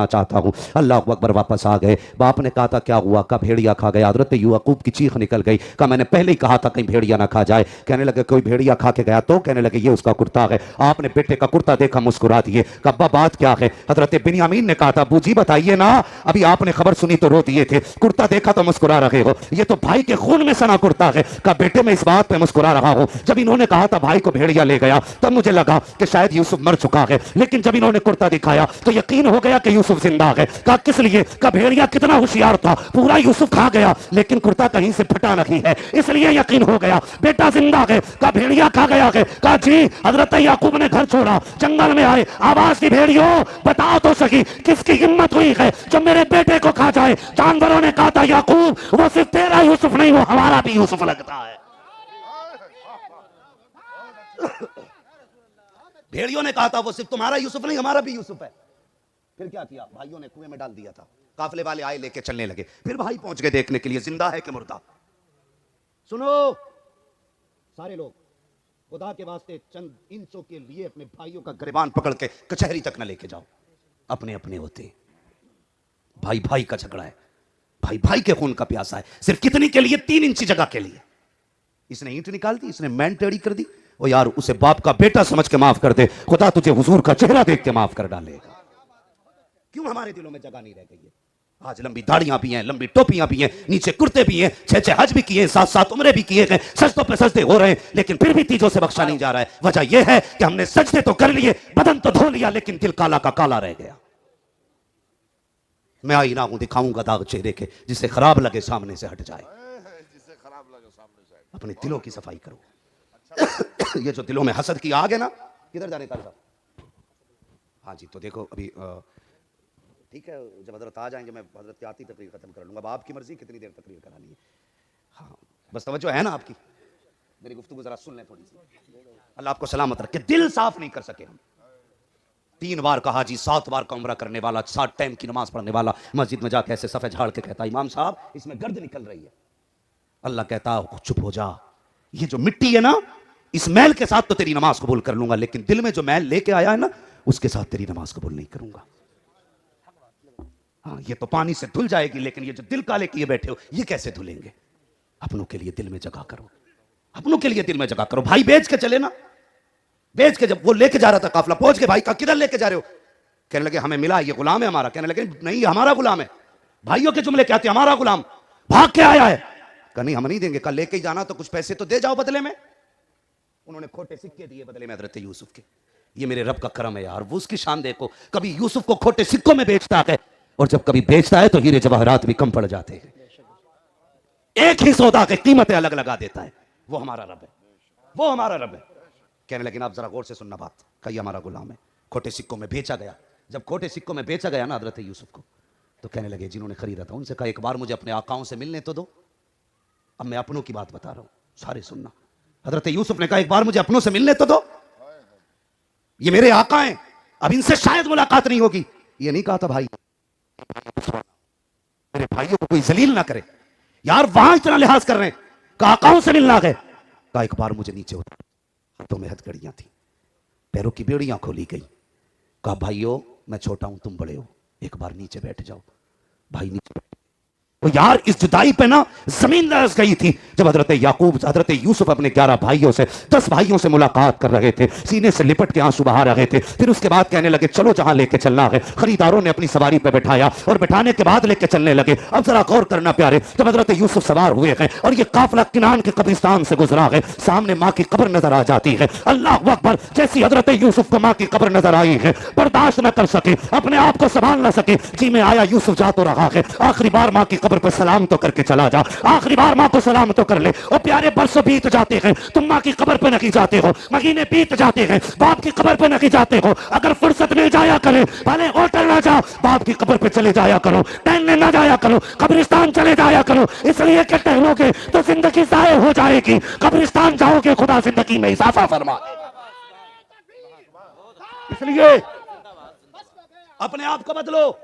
चाहता हूँ। अल्लाह अकबर। वापस आ गए। बाप ने कहा था क्या हुआ? का भेड़िया खा गया। हजरत याकूब की चीख निकल गई। कहा मैंने पहले ही कहा था कहीं भेड़िया ना खा जाए। कहने लगे कोई भेड़िया खा के गया? तो कहने लगे ये उसका कुर्ता है। आपने बेटे का कुर्ता देखा, मुस्कुरा दिए। कहा अब्बा बात क्या है? हजरत बिन्यामीन ने कहा था बूजी बताइए ना, अभी आपने खबर सुनी तो रो दिए थे, कुर्ता देखा तो मुस्कुरा रहे हो, ये तो भाई के खून में सना कुर्ता है। कहा बेटे मैं इस बात पे मुस्कुरा रहा हूँ, जब इन्होंने कहा था भाई को भेड़िया ले गया तब मुझे लगा कि शायद यूसुफ मर चुका है, लेकिन जब इन्होंने कुर्ता दिखाया तो यकीन हो गया कि यूसुफ जिंदा है। कहा किस लिए? का भेड़िया कितना होशियार था, पूरा यूसुफ खा गया लेकिन कुर्ता कहीं से फटा नहीं है, इसलिए यकीन हो गया बेटा जिंदा है। का भेड़िया खा गया है? कहा जी। हजरत याकूब ने घर छोड़ा, जंगल में आए, आवाज दी भेड़ियों बताओ तो सही किसकी हिम्मत हुई है जो मेरे बेटे को खा जाए? जानवरों ने कहा था याकूब वो सिर्फ तेरा यूसुफ नहीं, वो हमारा भी यूसुफ लगता है। भेड़ियों ने कहा था वो सिर्फ तुम्हारा यूसुफ नहीं हमारा भी यूसुफ है। फिर क्या किया? भाइयों ने कुएं में डाल दिया था। काफले वाले आए लेके चलने लगे। फिर भाई पहुंच गए देखने के लिए जिंदा है कि मुर्दा। सुनो सारे लोग, खुदा के वास्ते चंद इंचों के लिए अपने भाइयों का गिरबान पकड़ के कचहरी तक न लेके जाओ। अपने अपने होते, भाई भाई का झगड़ा है, भाई भाई के खून का प्यासा है। सिर्फ कितनी के लिए? 3 इंची जगह के लिए। इसने ईंट निकाल दी, इसने मैन टेढ़ी कर दी। ओ यार उसे बाप का बेटा समझ के माफ कर दे, खुदा तुझे हुजूर का चेहरा देख के माफ कर डालेगा। क्यों हमारे दिलों में जगह नहीं रह गई है? आज लंबी दाढ़ियां भी हैं, लंबी टोपियां भी हैं, नीचे कुर्ते भी हैं, 6 हज भी किए, 7 उम्रे भी किए गए, सजदों पे सजदे हो रहे हैं, लेकिन फिर भी तीजों से बख्शा नहीं जा रहा है। वजह यह है कि हमने सजदे तो कर लिए, बदन तो धो लिया, लेकिन दिल काला का काला रह गया। मैं आईना हूं, दिखाऊंगा दाग चेहरे के, जिसे खराब लगे सामने से हट जाए। अपने दिलों की सफाई करो। ये जो दिलों में हसद की आग है ना, किधर जाने का? हाँ जी, तो देखो अभी ठीक है, जब हजरत आ जाएंगे मैं हजरत की आती तकरीर खत्म कर लूंगा। अब आपकी मर्जी कितनी देर तकरीर करानी है। हाँ बस तवज्जो है ना आपकी? मेरी गुफ्तगू जरा सुन लें थोड़ी सी। अल्लाह आपको सलामत रखे। दिल साफ नहीं कर सके हम। 3 बार कहा जी, 7 बार का उम्रा करने वाला, 7 टाइम की नमाज पढ़ने वाला, मस्जिद में जाके ऐसे सफे झाड़ के कहता इमाम साहब इसमें गर्द निकल रही है। अल्लाह कहता चुप हो जा, ये जो मिट्टी है ना, इस मैल के साथ तो तेरी नमाज कबूल कर लूंगा, लेकिन दिल में जो मैल लेके आया है ना, उसके साथ तेरी नमाज कबूल नहीं करूंगा। हाँ ये तो पानी से धुल जाएगी, लेकिन ये जो दिल काले किए बैठे हो ये कैसे धुलेंगे? अपनों के लिए दिल में जगह करो, अपनों के लिए दिल में जगह करो। भाई बेच के चले ना, बेच के जब वो लेके जा रहा था काफला, पहुंच के भाई का किधर लेके जा रहे हो? कहने लगे हमें मिला ये गुलाम है हमारा। कहने लगे नहीं हमारा गुलाम है। भाइयों के जुमले क्या थे? हमारा गुलाम भाग के आया है। कहा नहीं हम नहीं देंगे। कल लेके ही जाना तो कुछ पैसे तो दे जाओ बदले में। उन्होंने खोटे सिक्के दिए बदले में हजरत यूसुफ के। ये मेरे रब का करम है यार। वो उसकी शान देखो, कभी यूसुफ को खोटे सिक्कों में बेचता है और जब कभी बेचता है तो हीरे जवाहरात भी कम पड़ जाते हैं। एक ही सौदा के कीमतें अलग लगा देता है। वो हमारा रब है, वो हमारा रब है। कहने लेकिन आप जरा गौर से सुनना बात। कही हमारा गुलाम है, खोटे सिक्कों में बेचा गया। जब खोटे सिक्कों में बेचा गया ना हजरत यूसुफ को, तो कहने लगे जिन्होंने खरीदा था उनसे कहा एक बार मुझे अपने आकाओं से मिलने तो दो। अब मैं अपनों की बात बता रहा हूं, सारे सुनना। हजरत यूसुफ ने कहा एक बार मुझे अपनों से मिलने तो दो, ये मेरे आका हैं, अब इनसे शायद मुलाकात नहीं होगी। ये नहीं कहा था भाई मेरे भाइयों को कोई जलील ना करे यार, वहां इतना लिहाज कर रहे हैं, कहा आकाओं से मिलना है। कहा एक बार मुझे नीचे उतार। हाथों में हथकड़ियां थी, पैरों की बेड़ियां खोली गई। कहा भाइयों मैं छोटा हूं तुम बड़े हो, एक बार नीचे बैठ जाओ। भाई नीचे। तो यार इस जुदाई पे ना जमीन लरस गई थी जब हजरत याकूब हजरत यूसुफ अपने 11 भाइयों से 10 भाइयों से मुलाकात कर रहे थे, सीने से लिपट के आंसू बहा रहे थे। फिर उसके बाद कहने लगे चलो जहां लेके चलना है। खरीदारों ने अपनी सवारी पे बैठाया और बैठाने के बाद लेके चलने लगे। अब जरा गौर करना प्यारे, जब हजरत यूसुफ सवार हुए हैं और ये काफिला किनान के कब्रिस्तान से गुजरा है, सामने माँ की कब्र नजर आ जाती है। अल्लाह अकबर। जैसी हजरत यूसुफ को माँ की कब्र नजर आई है, बर्दाश्त न कर सके, अपने आप को संभाल न सके, जी में आया यूसुफ जा तो रहा है, आखिरी बार माँ की कब्र पर सलाम तो करके चला जा, आखिरी बार माँ को सलाम तो कर ले। और प्यारे बरसों बीत जाते हैं, तुम माँ की कब्र पे नहीं जाते हो, महीने बीत जाते हैं, बाप की कब्र पे नहीं जाते हो। अगर फुर्सत मिल जाया करे, भले होटल ना जाओ, बाप की कब्र पे चले जाया करो, टहलने ना जाया करो, कब्रिस्तान चले जाया करो, इसलिए कि टहलोगे तो जिंदगी जाए हो जाएगी, कब्रिस्तान जाओगे खुदा जिंदगी में इजाफा फरमा देगा। इसलिए अपने आप को बदलो,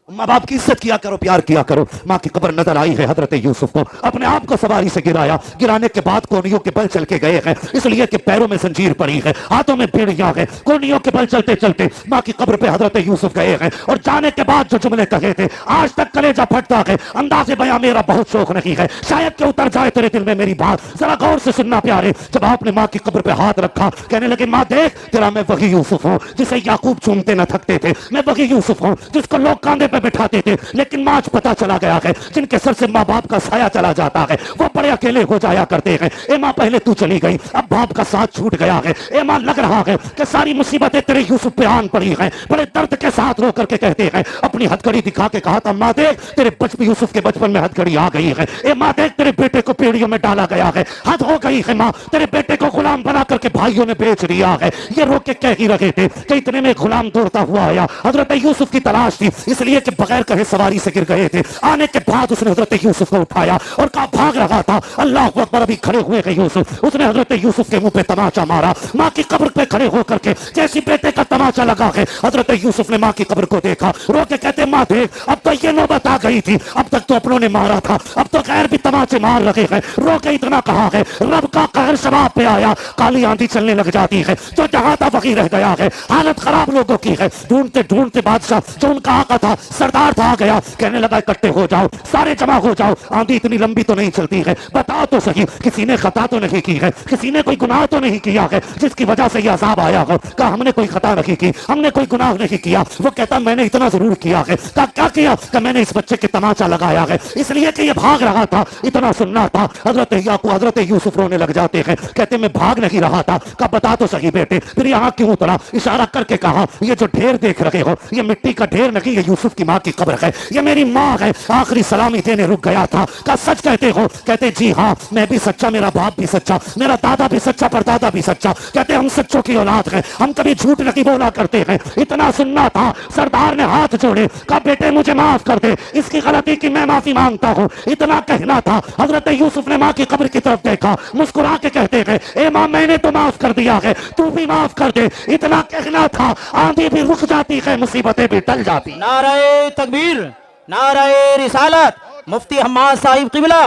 माँ बाप की इज्जत किया करो, प्यार किया करो। माँ की कब्र नजर आई है हजरत यूसुफ को, अपने आप को सवारी से गिराया, गिराने के बाद कोनियों के बल चल के गए हैं, इसलिए कि पैरों में जंजीर पड़ी है, हाथों में बेड़ियां हैं। कोनियों के बल चलते चलते माँ की कब्र पे हजरत यूसुफ गए हैं, और जाने के बाद जो जुमले कहे थे आज तक कलेजा फटता है। अंदाजे बयां मेरा बहुत शौक नहीं है, शायद कि उतर जाए तेरे दिल में मेरी बात, जरा गौर से सुनना प्यारे। जब आपने माँ की कब्र पे हाथ रखा, कहने लगे माँ देख तेरा मैं वही यूसुफ हूँ जिसे याकूब चूमते न थकते थे, मैं वही यूसुफ हूँ जिसको लोग कांधे पे बिठाते थे, लेकिन माँ आज पता चला गया है जिनके सर से माँ बाप का साया चला जाता है वो बड़े अकेले हो जाया करते हैं। ए माँ पहले तू चली गई, अब बाप का साथ छूट गया है। ए माँ लग रहा है कि सारी मुसीबतें तेरे यूसुफ पे आन पड़ी हैं। बड़े दर्द के साथ रो करके कहते हैं, अपनी हथकड़ी दिखा के कहा था माँ देख तेरे बचपन यूसुफ के बचपन में हथकड़ी आ गई है। ए माँ देख तेरे बेटे को पीढ़ियों में डाला गया है, हद हो गई है माँ, तेरे बेटे को गुलाम बना करके भाइयों ने बेच दिया है। ये रो के कह ही रहे थे कि इतने में गुलाम दौड़ता हुआ आया, हजरत यूसुफ की तलाश थी, इसलिए कि बगैर कहे सवारी से गिर गए थे। आने के बाद उसने हजरत यूसुफ को उठाया और कहा भाग रहा था, अल्लाह अकबर, अभी खड़े हुए हैं यूसुफ। उसने हजरत यूसुफ के मुंह पे तमाचा मारा, माँ की कब्र पे खड़े होकर के जैसी बेटे का तमाचा लगा है, हजरत यूसुफ ने माँ की कब्र को देखा, रो के कहते माँ देख अब तो ये नौबत आ गई थी, अब तक तो अपनों ने मारा था, अब तो गैर भी तमाचे मार रहे हैं। रो के इतना कहा है, रब का कहर शबाब पे आया, काली आंधी चलने लग जाती है, जो जहां था वही रह गया है। हालत खराब लोगों की है। ढूंढते ढूंढते बादशाह जो उनका आका था, सरदार था, आ गया, कहने लगा इकट्ठे हो जाओ, सारे जमा हो जाओ, आंधी इतनी लंबी तो नहीं चलती है, बताओ तो सही किसी ने खता तो नहीं की है, किसी ने कोई गुनाह तो नहीं किया है जिसकी वजह से यह अजाब आया हो। कहा हमने कोई खता नहीं की, हमने कोई गुनाह नहीं किया। वो कहता मैंने इतना जरूर किया है। कहा क्या किया? कि मैंने इस बच्चे के तमाचा लगाया है, इसलिए कि ये भाग रहा था, इतना सुनना था। हजरत यूसुफ रोने लग जाते हैं, कहते मैं भाग नहीं रहा था। कहा बता तो सही बेटे फिर यहाँ क्यों उतरा? इशारा करके कहा ये जो ढेर देख रहे हो ये मिट्टी का ढेर नहीं, ये यूसुफ की माँ की कब्र है, ये मेरी माँ है। आखिरी सलामी देने रुक गया था। कहा सच कहते हो? कहते जी हाँ मैं भी सच्चा, मेरा बाप भी सच्चा, मेरा दादा भी सच्चा, परदादा भी सच्चा। कहते हम सच्चों की औलाद हैं, हम कभी झूठ नहीं बोला करते हैं। इतना सुनना था, सरदार ने हाथ जोड़े, कहा बेटे मुझे माफ कर दे, इसकी गलती की मैं माफी मांगता हूँ। इतना कहना था, हजरत यूसुफ ने माँ की कब्र की तरफ देखा, मुस्कुरा के कहते हैं ए माँ मैंने तो माफ कर दिया है, तू भी माफ कर दे। इतना कहना था, आंधी भी रुक जाती है, मुसीबतें भी टल जाती। नाराए तकबीर, नाराए रिसालत, मुफ्ती हम्माद साहिब किबला,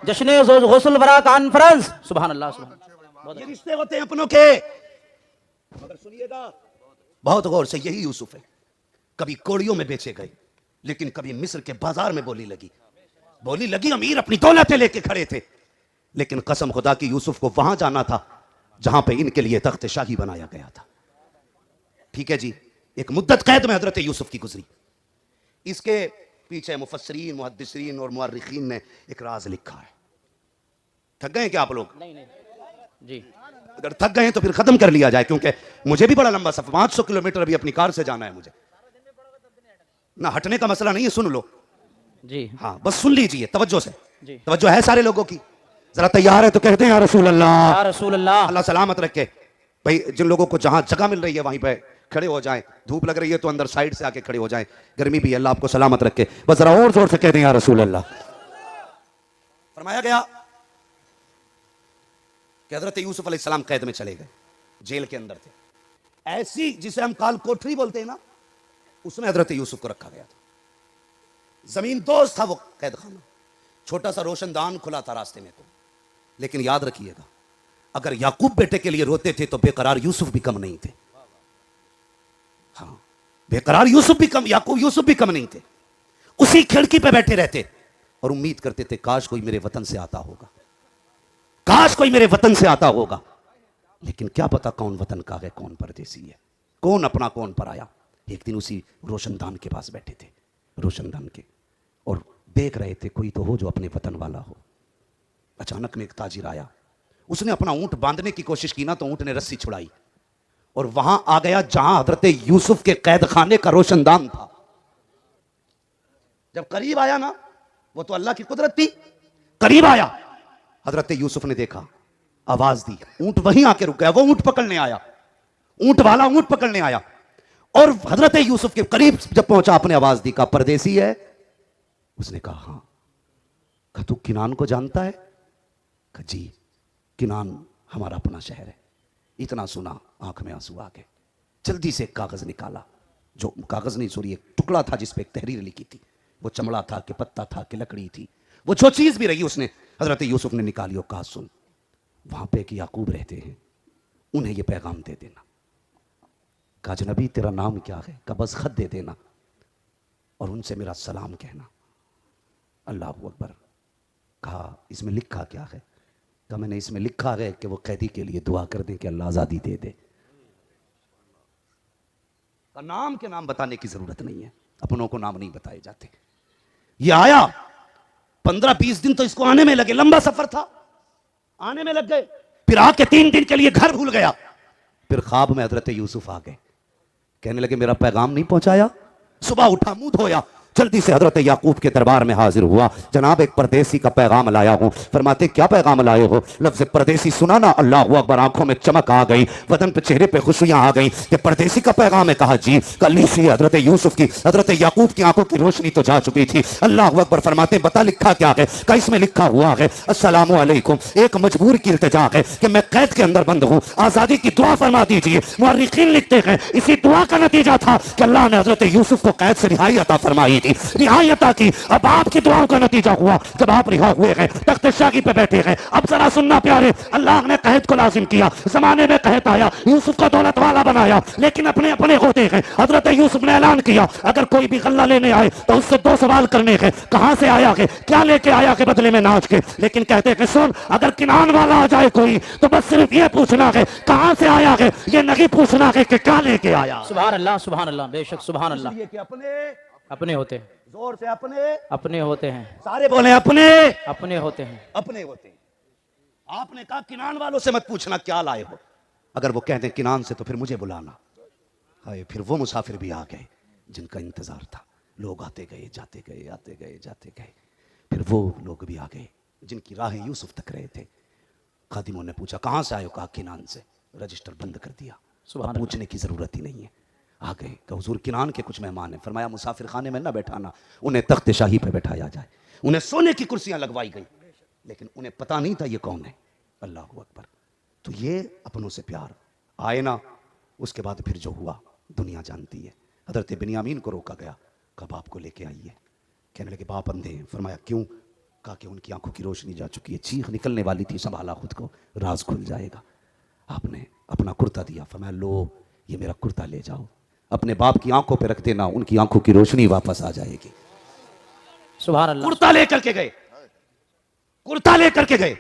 जश्न गौसुल वरा कॉन्फ्रेंस। सुभान अल्लाह, सुभान। ये रिश्ते होते हैं अपनों के, मगर सुनिएगा बहुत गौर से, यही यूसुफ है। कभी कोड़ियों में बेचे गए, लेकिन कभी मिस्र के बाजार में बोली लगी। अमीर अपनी दौलतें लेके खड़े थे, लेकिन कसम खुदा की यूसुफ को वहां जाना था जहां पे इनके लिए तख्त शाही बनाया गया था। ठीक है जी, एक मुद्दत कैद में हजरत यूसुफ की गुजरी। इसके पीछे मुफस्सरीन, मुहद्दिसीन और मुअर्रिखीन ने एक राज लिखा है। थक गए क्या आप लोग? नहीं जी, अगर थक गए तो फिर खत्म कर लिया जाए, क्योंकि मुझे भी बड़ा लंबा सफर, 500 किलोमीटर अभी अपनी कार से जाना है मुझे। ना हटने का मसला नहीं है, सुन लो जी हाँ, बस सुन लीजिए तवज्जो से। जी। तवज्जो है सारे लोगों की? जरा तैयार है तो कहते हैं या रसूल अल्लाह, या रसूल अल्लाह। अल्लाह सलामत रखे। भाई जिन लोगों को जहां जगह मिल रही है वहीं पे खड़े हो जाएं, धूप लग रही है तो अंदर साइड से आके खड़े हो जाएं, गर्मी भी है, अल्लाह आपको सलामत रखे। बस जरा और जोर से कहते हैं या रसूल अल्लाह। फरमाया गया कि हजरत यूसुफ अलैहिस्सलाम कैद में चले गए, जेल के अंदर थे। ऐसी जिसे हम काल कोठरी बोलते हैं ना, उसमें हजरत यूसुफ को रखा गया था। जमीन दोस्त था वो कैद खाना, छोटा सा रोशनदान खुला था रास्ते में को। लेकिन याद रखिएगा, अगर याकूब बेटे के लिए रोते थे तो बेकरार यूसुफ भी कम नहीं थे। हाँ, बेकरार यूसुफ भी कम, यूसुफ भी कम नहीं थे। उसी खिड़की पे बैठे रहते और उम्मीद करते थे काश कोई मेरे वतन से आता होगा, काश कोई मेरे वतन से आता होगा। लेकिन क्या पता कौन वतन का है, कौन परदेसी है, कौन अपना कौन पराया। एक दिन उसी रोशनदान के पास बैठे थे, रोशनदान के, और देख रहे थे कोई तो हो जो अपने वतन वाला हो। अचानक में एक ताजिर आया, उसने अपना ऊंट बांधने की कोशिश की ना तो ऊंट ने रस्सी छुड़ाई और वहां आ गया जहां हजरत यूसुफ के कैद खाने का रोशनदान था। जब करीब आया ना, वो तो अल्लाह की कुदरत थी, करीब आया, हजरत यूसुफ ने देखा, आवाज दी, ऊंट वहीं आके रुक गया। वो ऊंट पकड़ने आया, ऊंट वाला ऊंट पकड़ने आया और हजरत यूसुफ के करीब जब पहुंचा आपने आवाज दी, कहा परदेसी है? उसने कहा हां। कहा तू किनान को जानता है? कहा जी, किनान हमारा अपना शहर है। इतना सुना आंख में आंसू आ गए, जल्दी से एक कागज निकाला, जो कागज नहीं सॉरी एक टुकड़ा था जिस पे एक तहरीर लिखी थी, वो चमड़ा था कि पत्ता था कि लकड़ी थी, वो जो चीज भी रही उसने हजरत यूसुफ ने निकाली और कहा सुन वहां पे एक याकूब रहते हैं, उन्हें ये पैगाम दे देना। कहा अजनबी तेरा नाम क्या है? का बस खत दे देना और उनसे मेरा सलाम कहना। अल्लाह अकबर। कहा इसमें लिखा क्या है? कहा मैंने इसमें लिखा है कि वो कैदी के लिए दुआ कर दे कि अल्लाह आजादी दे दे। का नाम के नाम बताने की जरूरत नहीं है, अपनों को नाम नहीं बताए जाते। ये आया 15-20 दिन तो इसको आने में लगे, लंबा सफर था, आने में लग गए। फिर आके 3 दिन के लिए घर भूल गया। फिर ख्वाब में हजरत यूसुफ आ गए, कहने लगे मेरा पैगाम नहीं पहुंचाया। सुबह उठा मुंह धोया, जल्दी से हजरत याकूब के दरबार में हाजिर हुआ। जनाब एक परदेसी का पैगाम लाया हूं। फरमाते क्या पैगाम लाए हो? लफ्ज़ परदेसी सुना ना, अल्लाह अकबर, आंखों में चमक आ गई, बदन पे चेहरे पे खुशियां आ गई कि परदेसी का पैगाम है। कहा जी। कल से हजरत यूसुफ की हजरत याकूब की आंखों की रोशनी तो जा चुकी थी। अल्लाह अकबर। फरमाते बता लिखा क्या है? का इसमें लिखा हुआ है अस्सलामु अलैकुम, एक मजबूर की इल्तिजा है कि मैं कैद के अंदर बंद हूं, आजादी की दुआ फरमा दीजिए। मुअर्रिखीन लिखते हैं इसी दुआ का नतीजा था कि अल्लाह ने हजरत यूसुफ को कैद से रिहाई अता फरमाई थी, रिहाई अता की। अब आपकी दुआओं का नतीजा हुआ जब आप रिहा हुए हैं, तख्त शाही पे बैठे हैं। अब जरा सुनना प्यारे, अल्लाह ने कहत को लाजिम किया, जमाने में कहत आया, यूसुफ को दौलत वाला बनाया, लेकिन अपने अपने होते हैं। हजरत यूसुफ ने ऐलान किया अगर कोई भी गल्ला लेने आए तो उससे 2 सवाल करने हैं, कहां से आया है, क्या लेके आया के बदले में नाच के। लेकिन कहते हैं सुन, अगर किनान वाला आ जाए कोई तो बस सिर्फ ये पूछना है कहां से आया है, ये नहीं पूछना है कि क्या लेके आया। सुभान अल्लाह, बेशक सुभान अल्लाह। कि अपने होते हैं, जोर से अपने होते हैं, सारे बोले अपने अपने होते हैं। अपने होते हैं। आपने कहा किनान वालों से मत पूछना क्या लाए हो, अगर वो कहते हैं किनान से तो फिर मुझे बुलाना। हाय, फिर वो मुसाफिर भी आ गए जिनका इंतजार था। लोग आते गए जाते गए, आते गए जाते गए। फिर वो लोग भी आ गए जिनकी राहें यूसुफ तक रहे थे। खादिमों ने पूछा कहां से आए हो? कहा किनान से। रजिस्टर बंद कर दिया, सुभान पूछने की जरूरत ही नहीं है। आ गए कि हुजूर किनान के कुछ मेहमान हैं। फरमाया मुसाफिर खाने में ना बैठाना, उन्हें तख्त शाही पे बैठाया जाए। उन्हें सोने की कुर्सियां लगवाई गई, लेकिन उन्हें पता नहीं था ये कौन है। अल्लाह अकबर। तो ये अपनों से प्यार आए ना, उसके बाद फिर जो हुआ दुनिया जानती है। हजरत बिन्यामीन को रोका गया, कहा बाप को लेके आइए। कहने लगे बाप अंधे हैं। फरमाया क्यों? कहा कि उनकी आंखों की रोशनी जा चुकी है, चीख निकलने वाली थी, संभाला खुद को, राज खुल जाएगा। आपने अपना कुर्ता दिया, फरमाया लो ये मेरा कुर्ता ले जाओ, अपने बाप की आंखों पे रख देना, उनकी आंखों की रोशनी वापस आ जाएगी। सुभान अल्लाह। कुर्ता लेकर के गए, कुर्ता लेकर के गए,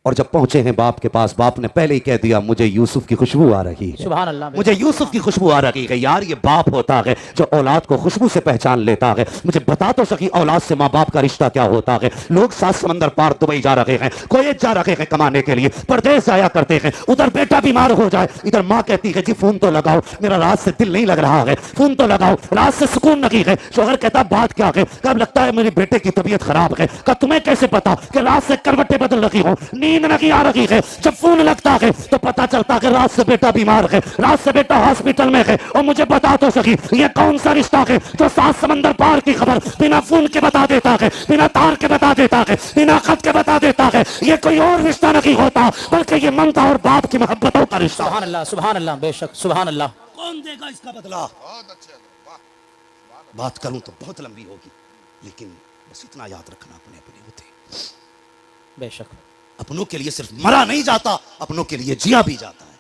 और जब पहुंचे हैं बाप के पास, बाप ने पहले ही कह दिया मुझे यूसुफ की खुशबू आ रही है, सुभान अल्लाह। मुझे यूसुफ की खुशबू आ रही है। यार ये बाप होता है जो औलाद को खुशबू से पहचान लेता है। मुझे बता तो सकी औलाद से माँ बाप का रिश्ता क्या होता है। लोग 7 समंदर पार दुबई जा रहे हैं, कोई जा रहे हैं कमाने के लिए, परदेश जाया करते हैं, उधर बेटा बीमार हो जाए, इधर माँ कहती है जी फोन तो लगाओ, मेरा रात से दिल नहीं लग रहा है, फोन तो लगाओ, रात से सुकून नहीं है। शोहर कहता बात क्या है? कब लगता है मेरे बेटे की तबीयत खराब है। कब तुम्हें कैसे पता कि रात से करवटें बदल रही हो, नींद नहीं आ रही है। जब फोन लगता है तो पता चलता है रात से बेटा बीमार है, रात से बेटा हॉस्पिटल में है। और मुझे बता तो सकी ये कौन सा रिश्ता है जो 7 समंदर पार की खबर बिना फोन के बता देता है, बिना तार के बता देता है, बिना खत के बता देता है। ये कोई और रिश्ता नहीं होता, बल्कि ये ममता और बाप की मोहब्बतों का रिश्ता। सुभान अल्लाह, बेशक सुभान अल्लाह। कौन देगा इसका बदला? बात करूं तो बहुत लंबी होगी, लेकिन बस इतना याद रखना अपने अपने होते। बेशक अपनों के लिए सिर्फ मरा नहीं जाता, अपनों के लिए जिया भी जाता है।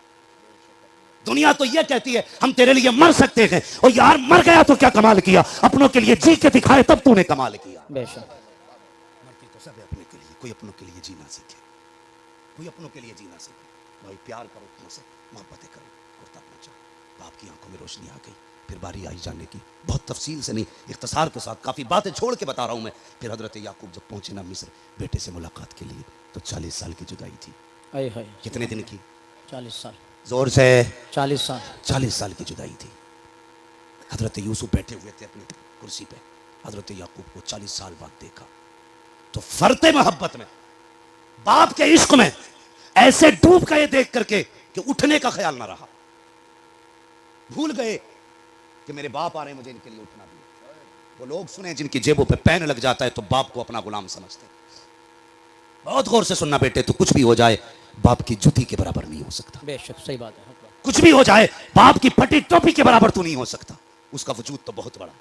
दुनिया तो यह कहती है हम तेरे लिए मर सकते हैं, और यार मर गया तो क्या कमाल किया, अपनों के लिए जी के दिखाए तब तूने कमाल किया। बेशक मरती तो सब है अपने के लिए, कोई अपनों के लिए जीना सीखे, कोई अपनों के लिए जीना सीखे। भाई प्यार करो, अपनों से मोहब्बतें करो, कुर्ता पहुंचो। बाप की आंखों में रोशनी आ गई, फिर बारी आई जाने की। बहुत तफसील से नहीं, इख्तिसार के साथ काफ़ी बातें छोड़ के बता रहा हूँ मैं। फिर हजरत याकूब जब पहुंचे ना मिस्र बेटे से मुलाकात के लिए, तो 40 साल की जुदाई थी। आए हाय, कितने दिन की? 40 साल। जोर से 40 साल। 40 साल की जुदाई थी। हजरत यूसुफ बैठे हुए थे अपनी कुर्सी पे, हजरत याकूब को 40 साल बाद देखा तो फरते मोहब्बत में, बाप के इश्क में ऐसे डूब गए देख करके कि उठने का ख्याल ना रहा। भूल गए कि मेरे बाप आ रहे हैं, मुझे इनके लिए उठना भी। वो लोग सुने जिनकी जेबों पे पेन लग जाता है तो बाप को अपना गुलाम समझते। बहुत गौर से सुनना बेटे, तो कुछ भी हो जाए बाप की जूती के बराबर नहीं हो सकता। बेशक सही बात है। कुछ भी हो जाए बाप की फटी टोपी के बराबर तू नहीं हो सकता। उसका वजूद तो बहुत बड़ा,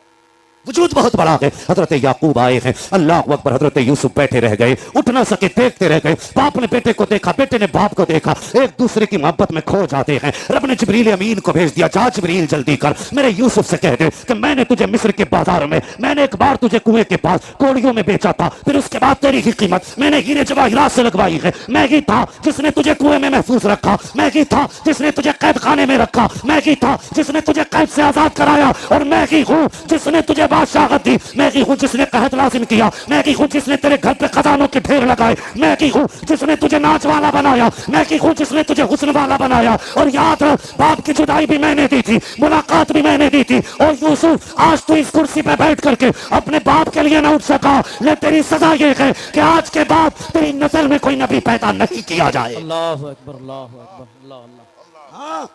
वजूद बहुत बड़ा है। हजरत याकूब आए हैं, अल्लाह अकबर, हजरत यूसुफ बैठे रह गए, उठ ना सके, देखते रह गए। बाप ने बेटे को देखा, बेटे ने बाप को देखा, एक दूसरे की मोहब्बत में खो जाते हैं। रब ने जिब्रील अमीन को भेज दिया, जा जिब्रील जल्दी कर, मेरे यूसुफ से कह दे कि मैंने तुझे मिस्र के बाजार में, मैंने एक बार तुझे कुएं के पास कोड़ियों में बेचा था, फिर उसके बाद तेरी ही कीमत मैंने हीरे जवाहिरात से लगवाई है। मैं ही था जिसने तुझे कुएं में महफूज रखा, मैं ही था जिसने तुझे कैद खाने में रखा, मैं ही था जिसने तुझे कैद से आजाद कराया, और मैं ही हूँ जिसने तुझे बादशाहत दी, मैं ही हूँ जिसने कहत लाजिम किया, मैं ही हूँ जिसने तेरे घर पे खजानों के ढेर लगाए, मैं ही हूँ जिसने तुझे नाच वाला बनाया, मैं ही हूँ जिसने तुझे हुस्न वाला बनाया। और याद रख, बाप की जुदाई भी मैंने दी थी, मुलाकात भी मैंने दी थी। और यूसुफ, आज तू इस कुर्सी पे बैठ करके अपने बाप के लिए ना उठ सका, ले तेरी सजा ये है कि आज के बाद तेरी नस्ल में कोई नबी पैदा नहीं किया जाए। अल्लाह अकबर, अल्लाह अकबर, अल्लाह अल्लाह। हाँ,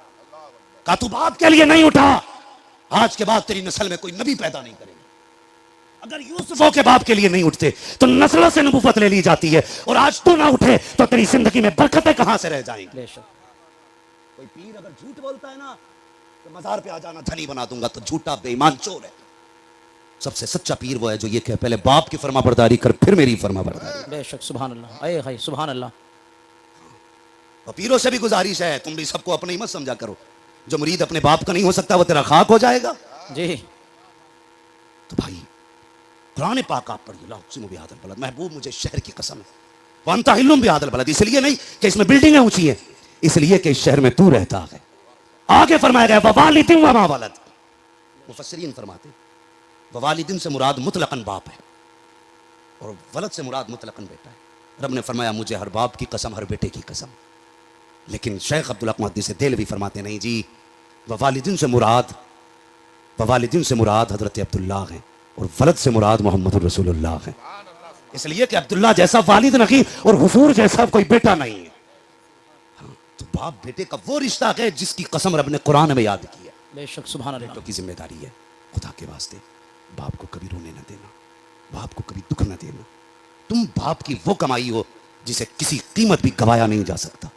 का तू बाप के लिए नहीं उठा, आज के बाद तेरी नस्ल में कोई नबी पैदा नहीं करेगा। अगर यूसुफों के बाप के लिए नहीं उठते तो नस्लों से नबूवत ले ली जाती है, और आज तू ना उठे तो तेरी जिंदगी में बरकतें कहां से रह जाएंगी। बेशक। कोई पीर अगर झूठ बोलता है ना तो मजार पे आ जाना, धनी बना दूंगा, तो झूठा बेईमान चोर है। सबसे सच्चा पीर वो है जो ये कहे पहले बाप की फरमाबरदारी कर, फिर मेरी फरमाबरदारी। बेशक, सुभान अल्लाह, अय हाय सुभान अल्लाह। और पीरों से भी गुजारिश है, तुम भी सबको अपने ही मत समझा करो। जो मुरीद अपने बाप का नहीं हो सकता वो तेरा खाक हो जाएगा। जी, तो भाई कुरान पाक आप पढ़िए, लाउक्सिमु बिहादल बलद, महबूब मुझे शहर की कसम है, वंता हिल्लुम बिहादल बलद, इसलिए नहीं कि इसमें बिल्डिंगें ऊंची हैं, इसलिए कि इस शहर में तू रहता है। आगे फरमाया गया ववालिदिन व मा वलद, मुफस्सिरीन फरमाते ववालिदिन से मुराद मुतलकन बाप है, और वलद से मुराद मुतलकन बेटा है। रब ने फरमाया मुझे हर बाप की कसम, हर बेटे की कसम। लेकिन शेख अब्दुल हक मुहद्दिस देलवी फरमाते नहीं जी, ववालिदिन से मुराद हजरत अब्दुल्लाह हैं, और वलद से मुराद मोहम्मद रसूलुल्लाह है। इसलिए कि अब्दुल्लाह जैसा वालिद नहीं और हुजूर जैसा कोई बेटा नहीं है। हाँ, तो बाप बेटे का वो रिश्ता है जिसकी कसम रब ने कुरान में याद की है। बेशक, सुभान अल्लाह। बेटों की जिम्मेदारी है, खुदा के वास्ते बाप को कभी रोने न देना, बाप को कभी दुख न देना। तुम बाप की वो कमाई हो जिसे किसी कीमत भी गवाया नहीं जा सकता।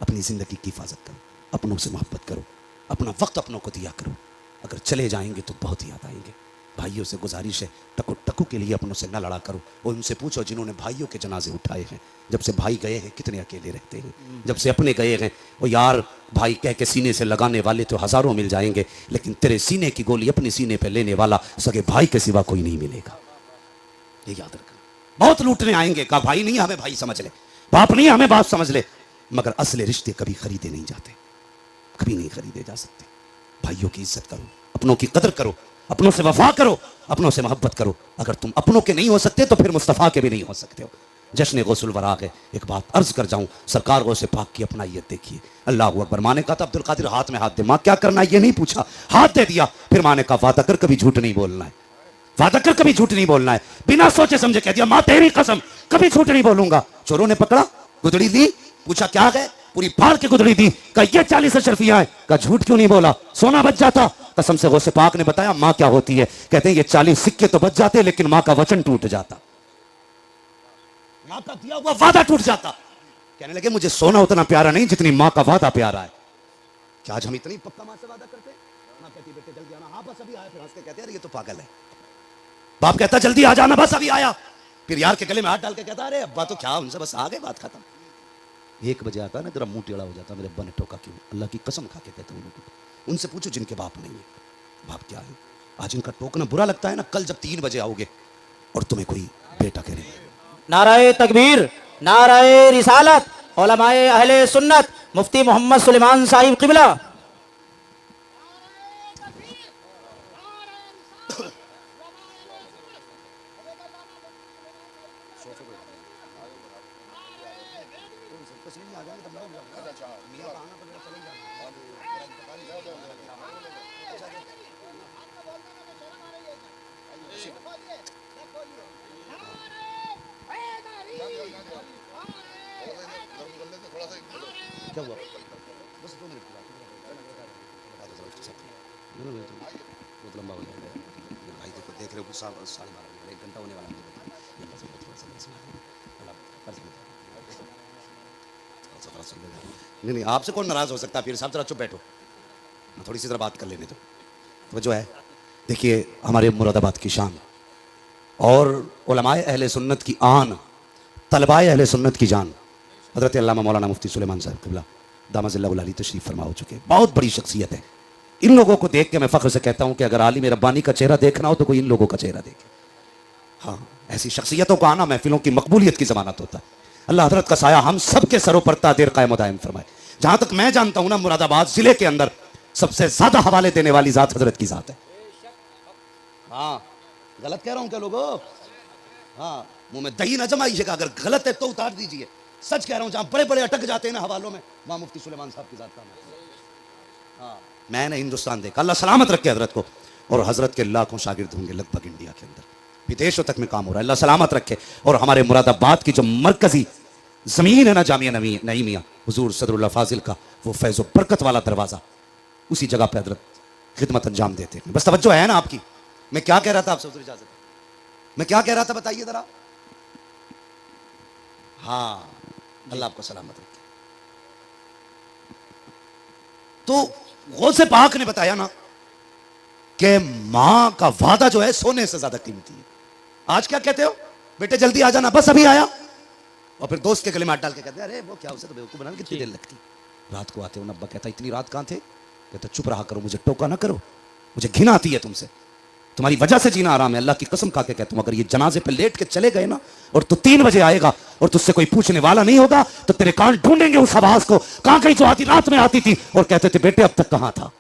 अपनी जिंदगी की हिफाजत करो, अपनों से मोहब्बत करो, अपना वक्त अपनों को दिया करो। अगर चले जाएंगे तो बहुत याद आएंगे। भाइयों से गुजारिश है, टकू टकू के लिए अपनों से न लड़ा करो। और उनसे पूछो जिन्होंने भाइयों के जनाजे उठाए हैं, जब से भाई गए हैं कितने अकेले रहते हैं। जब से अपने गए हैं, वो यार भाई कह के सीने से लगाने वाले तो हजारों मिल जाएंगे, लेकिन तेरे सीने की गोली अपने सीने पे लेने वाला सगे भाई के सिवा कोई नहीं मिलेगा। ये याद रखना। बहुत लूटने आएंगे, कहा भाई नहीं हमें भाई समझ ले, बाप नहीं हमें बाप समझ ले, मगर असली रिश्ते कभी खरीदे नहीं जाते, कभी नहीं खरीदे जा सकते। भाइयों की इज्जत करो, अपनों की कदर करो, अपनों से वफा करो, अपनों से मोहब्बत करो। अगर तुम अपनों के नहीं हो सकते तो फिर मुस्तफ़ा के भी नहीं हो सकते हो। जश्न गौसुल वराग है। एक बात अर्ज कर जाऊं, सरकार गौसे पाक की अपनाइयत देखिए। अल्लाह अकबर। माँ ने कहा था अब्दुल कादिर हाथ में हाथ दे। माँ क्या करना है ये नहीं पूछा, हाथ दे दिया। फिर माँ ने कहा वादा कर कभी झूठ नहीं बोलना है, वादा कर कभी झूठ नहीं बोलना है। बिना सोचे समझे कह दिया माँ तेरी कसम कभी झूठ नहीं बोलूंगा। चोरों ने पकड़ा, गुदड़ी दी, पूछा क्या है, पूरी फाड़ के गुदड़ी दी। कहा ये 40 अशरफियां है। कहा झूठ क्यों नहीं बोला, सोना बच जाता। कसम से गौसे पाक ने बताया माँ क्या होती है। कहते हैं ये 40 सिक्के तो बच जाते लेकिन माँ का वचन टूट जाता, माँ का दिया हुआ वादा टूट जाता। कहने लगे मुझे सोना उतना प्यारा नहीं जितनी माँ का वादा प्यारा है। क्या आज हम इतनी पक्का माँ से वादा करते हैं? माँ कहती बेटे जल्दी आना, हाँ बस अभी आया। फिर हंस के कहते हैं ये तो पागल है। बाप कहता जल्दी आ जाना, बस अभी आया। फिर यार के गले में हाथ डाल के कहता अरे अब्बा तो क्या उनसे बस आ गए, बात खत्म। 1 बजे आता है ना तेरा मुंह टेढ़ा हो जाता। मेरे अब्बा ने टोका क्यों, अल्लाह की कसम खा के कहता हूँ उनसे पूछो जिनके बाप नहीं है, बाप क्या है। आज इनका टोकना बुरा लगता है ना, कल जब 3 बजे आओगे और तुम्हें कोई बेटा कह रहे नाराए तकबीर, नाराए रिसालत, उलमाए अहले सुन्नत, मुफ्ती मोहम्मद सुलेमान साहिब क़िबला। क्या हुआ, बस 2 मिनट की बात बहुत लंबा हो जाएगा भाई। देखो देख रहे हो 12:30 1 घंटा होने वाला है। नहीं आपसे कौन नाराज हो सकता है। फिर साहब जरा चुप बैठो, थोड़ी सी तरह बात कर लेने दो। तो जो है देखिए हमारे मुरादाबाद की शान और उलमाए अहले सुन्नत की आन, तलबाए अहले सुन्नत की जान, हज़रत अल्लामा मौलाना मुफ्ती सुलेमान साहब क़िबला दामज़िल्लाहुल अली तशरीफ़ फरमा हो चुके, बहुत बड़ी शख्सियत है। इन लोगों को देख के मैं फ़ख्र से कहता हूँ कि अगर आलिम रब्बानी का चेहरा देखना हो तो कोई इन लोगों का चेहरा देखे। हाँ, ऐसी शख्सियतों का आना महफिलों की मकबूलियत की ज़मानत होता है। अल्लाह हज़रत का साया हम सब के सरों पर तादेर कायम दायम फरमाए। जहाँ तक मैं जानता हूँ ना, मुरादाबाद ज़िले के अंदर सबसे ज़्यादा हवाले देने वाली ज़ात हज़रत की ज़ात है। हाँ, गलत कह रहा हूँ क्या लोगों? हाँ, मुंह में दही न जमाइएगा, अगर गलत है तो उतार दीजिए। सच कह रहा हूँ, जहाँ बड़े बड़े अटक जाते हैं ना हवालों में, वहाँ मुफ्ती सुलेमान साहब की ज़ात का नाम। हाँ, मैंने हिंदुस्तान देखा, अल्लाह सलामत रखे हज़रत को, और हज़रत के लाखों शागिर्द होंगे लगभग इंडिया के अंदर, विदेशों तक में काम हो रहा है, अल्लाह सलामत रखे। और हमारे मुरादाबाद की जो मरकजी ज़मीन है ना, जामिया नईमिया हुजूर सदरुल्लाह फाजिल का वो फैज़ व बरकत वाला दरवाज़ा, उसी जगह पे हज़रत खिदमत अंजाम देते हैं। बस तवज्जो है ना आपकी? मैं क्या कह रहा था आपसे, इजाज़त है, मैं क्या कह रहा था बताइए ज़रा। हाँ, अल्लाह आपको सलामत रखे। तो गौसे पाक ने बताया ना कि मां का वादा जो है सोने से ज्यादा कीमती है। आज क्या कहते हो, बेटे जल्दी आ जाना, बस अभी आया, और फिर दोस्त के गले में हाथ डाल के कहते हैं अरे वो क्या, उसे तो बेवकूफ बनाने कितनी देर लगती। रात को आते हो, नब्बा कहता इतनी रात कहां थे, कहता चुप रहा करो, मुझे टोका ना करो, मुझे घिन आती है तुमसे, तुम्हारी वजह से जीना आराम है। अल्लाह की कसम खा के कहता हूं, अगर ये जनाजे पे लेट के चले गए ना और तू 3 बजे आएगा और तुझसे कोई पूछने वाला नहीं होगा, तो तेरे कान ढूंढेंगे उस आवाज को, कहां गई जो आधी रात में आती थी और कहते थे बेटे अब तक कहां था।